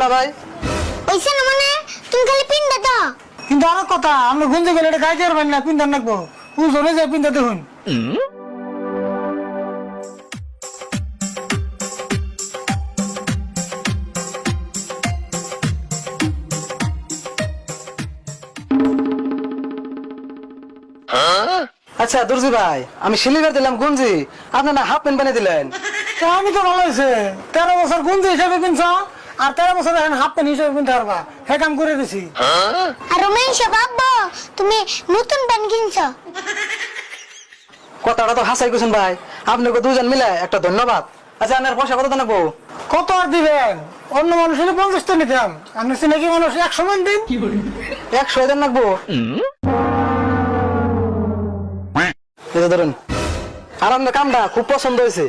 না ভাই ওইছে না মানে তুমি খালি পিন্ডা দাও। কিন্তু আরো কথা আমরা গুঞ্জে গেলে এটা গাইতে পারবেন না, পিন্ডা নাকবো পুজোরে যায় পিন্ডা দেখুন। আচ্ছা দর্জি ভাই, আমি সিলিভার দিলাম গুঞ্জি, আপনি না হাফ প্যান্ট বানিয়ে দিলেন। তা আমি তো ভালো হয়েছে 13 বছর গুঞ্জে হিসাবে কিনছ আর 13 বছর এখন হাফ প্যান্ট হিসাবে কিনতে পারবা, হে কাম করে দিছি। আর রমেশ বাবা তুমি নতুন প্যান্ট কিনছো। কথাটা তো হাসাই করছেন ভাই, আপনাকে দুজন মিলে একটা ধন্যবাদ। আচ্ছা আপনার পয়সা কত নেবো? কত আর দিবেন? অন্য মানুষ হলে 50 টা নিতাম, আপনি নাকি মানুষ 100 মান দিন। 100 নেবো। এই যে ধরুন, আর আপনার কামটা খুব পছন্দ হয়েছে।